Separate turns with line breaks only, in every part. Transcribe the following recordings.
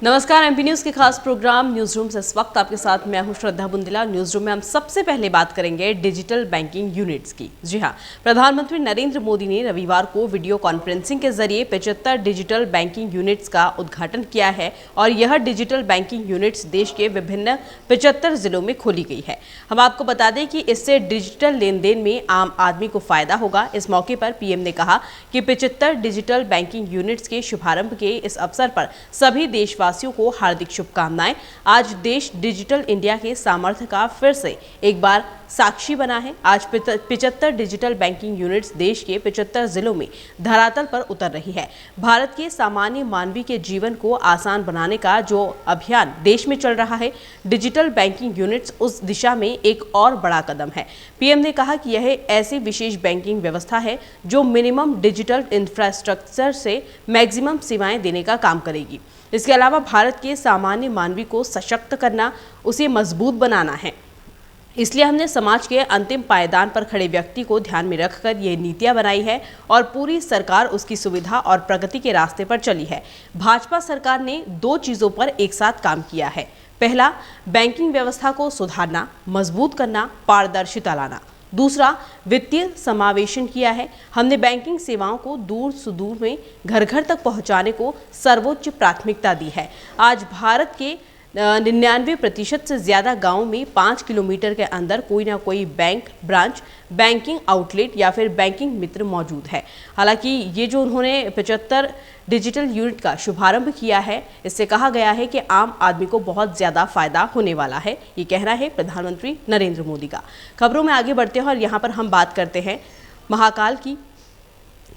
नमस्कार, MP news के खास प्रोग्राम न्यूज रूम से इस वक्त आपके साथ मैं हूं श्रद्धा बुंदेला। न्यूज रूम में हम सबसे पहले बात करेंगे डिजिटल बैंकिंग यूनिट्स की। जी हां, प्रधानमंत्री नरेंद्र मोदी ने रविवार को वीडियो कॉन्फ्रेंसिंग के जरिए 75 डिजिटल बैंकिंग यूनिट्स का उद्घाटन किया है और यह डिजिटल बैंकिंग यूनिट्स देश के विभिन्न 75 जिलों में खोली गई है। हम आपको बता दें कि इससे डिजिटल लेन देन में आम आदमी को फायदा होगा। इस मौके पर पीएम ने कहा कि 75 डिजिटल बैंकिंग यूनिट्स के शुभारंभ के इस अवसर पर सभी देशवासियों को हार्दिक शुभकामनाएं। आज देश डिजिटल इंडिया के सामर्थ्य का फिर से एक बार साक्षी बना है। आज 75 डिजिटल बैंकिंग यूनिट्स देश के 75 जिलों में धरातल पर उतर रही है। भारत के सामान्य मानवी के जीवन को आसान बनाने का जो अभियान देश में चल रहा है, डिजिटल बैंकिंग यूनिट्स उस दिशा में एक और बड़ा कदम है। पीएम ने कहा कि यह ऐसी विशेष बैंकिंग व्यवस्था है जो मिनिमम डिजिटल इंफ्रास्ट्रक्चर से मैक्सिमम सेवाएं देने का काम करेगी। इसके अलावा भारत के सामान्य मानवी को सशक्त करना, उसे मजबूत बनाना है। इसलिए हमने समाज के अंतिम पायदान पर खड़े व्यक्ति को ध्यान में रखकर ये नीतियां बनाई है और पूरी सरकार उसकी सुविधा और प्रगति के रास्ते पर चली है। भाजपा सरकार ने दो चीजों पर एक साथ काम किया है। पहला, बैंकिंग व्यवस्था को सुधारना, मजबूत करना, पारदर्शिता लाना। दूसरा, वित्तीय समावेशन किया है। हमने बैंकिंग सेवाओं को दूर सुदूर में घर घर तक पहुंचाने को सर्वोच्च प्राथमिकता दी है। आज भारत के 99% से ज्यादा गांवों में 5 किलोमीटर के अंदर कोई ना कोई बैंक ब्रांच, बैंकिंग आउटलेट या फिर बैंकिंग मित्र मौजूद है। हालांकि ये जो उन्होंने 75 डिजिटल यूनिट का शुभारंभ किया है, इससे कहा गया है कि आम आदमी को बहुत ज्यादा फायदा होने वाला है। ये कहना है प्रधानमंत्री नरेंद्र मोदी का। खबरों में आगे बढ़ते हैं और यहाँ पर हम बात करते हैं महाकाल की,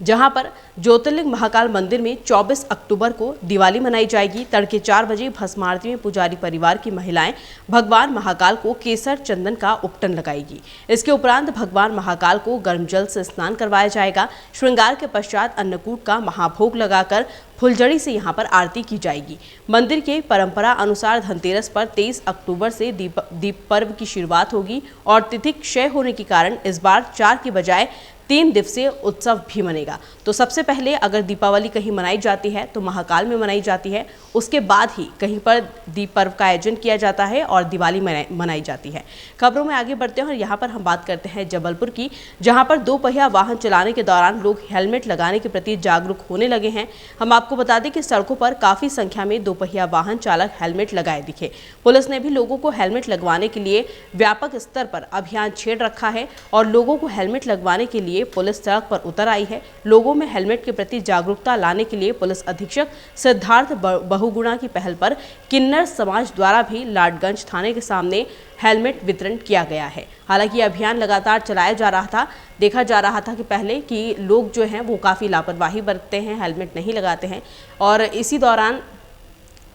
जहां पर ज्योतिर्लिंग महाकाल मंदिर में 24 अक्टूबर को दिवाली मनाई जाएगी। तड़के 4 बजे भस्म आरती में पुजारी परिवार की महिलाएं भगवान महाकाल को केसर चंदन का उपटन लगाएगी। इसके उपरांत भगवान महाकाल को गर्म जल से स्नान करवाया जाएगा। श्रृंगार के पश्चात अन्नकूट का महाभोग लगाकर फुलझड़ी से यहाँ पर आरती की जाएगी। मंदिर के परंपरा अनुसार धनतेरस पर 23 अक्टूबर से दीप पर्व की शुरुआत होगी और तिथि क्षय होने के कारण इस बार 4 की बजाय 3 दिवसीय उत्सव भी मनेगा। तो सबसे पहले अगर दीपावली कहीं मनाई जाती है तो महाकाल में मनाई जाती है, उसके बाद ही कहीं पर दीप पर्व का आयोजन किया जाता है और दिवाली मनाई जाती है। खबरों में आगे बढ़ते हैं और यहाँ पर हम बात करते हैं जबलपुर की, जहाँ पर 2 पहिया वाहन चलाने के दौरान लोग हेलमेट लगाने के प्रति जागरूक होने लगे हैं। हम आपको बता दें कि सड़कों पर काफी संख्या में 2 पहिया वाहन चालक हेलमेट लगाए दिखे। पुलिस ने भी लोगों को हेलमेट लगवाने के लिए व्यापक स्तर पर अभियान छेड़ रखा है और लोगों को हेलमेट लगवाने के लिए पुलिस सड़क पर उतर आई है। लोगों में हेलमेट के प्रति जागरूकता लाने के लिए पुलिस अधीक्षक सिद्धार्थ बहुगुणा की पहल पर किन्नर समाज द्वारा भी लाडगंज थाने के सामने हेलमेट वितरण किया गया है। हालांकि अभियान लगातार चलाया जा रहा था। देखा जा रहा था कि पहले कि लोग जो हैं वो काफ़ी लापरवाही बरतते हैं, हेलमेट नहीं लगाते हैं और इसी दौरान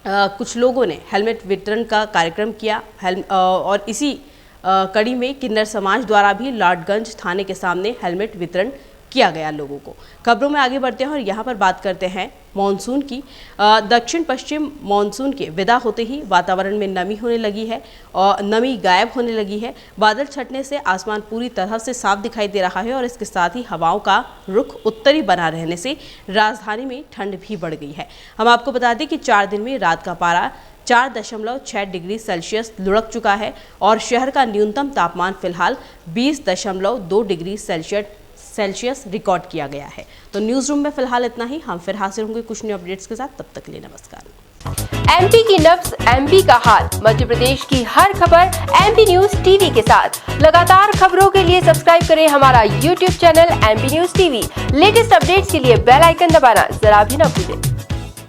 कुछ लोगों ने हेलमेट वितरण का कार्यक्रम किया और इसी कड़ी में किन्नर समाज द्वारा भी लाडगंज थाने के सामने हेलमेट वितरण किया गया लोगों को। खबरों में आगे बढ़ते हैं और यहाँ पर बात करते हैं मॉनसून की। दक्षिण पश्चिम मॉनसून के विदा होते ही वातावरण में नमी होने लगी है और नमी गायब होने लगी है। बादल छटने से आसमान पूरी तरह से साफ दिखाई दे रहा है और इसके साथ ही हवाओं का रुख उत्तरी बना रहने से राजधानी में ठंड भी बढ़ गई है। हम आपको बता दें कि 4 दिन में रात का पारा 4.6 डिग्री सेल्सियस लुढ़क चुका है और शहर का न्यूनतम तापमान फिलहाल 20.2 डिग्री सेल्सियस रिकॉर्ड किया गया है। तो न्यूज रूम में फिलहाल इतना ही। हम फिर हाजिर होंगे कुछ न्यू अपडेट्स के साथ। तब तक के लिए नमस्कार।
एमपी की नब्ज, एमपी का हाल, मध्य प्रदेश की हर खबर एमपी न्यूज टीवी के साथ। लगातार खबरों के लिए सब्सक्राइब करें हमारा YouTube channel MP news TV. Latest updates के लिए बेल आइकन दबाना जरा भी न भूलें।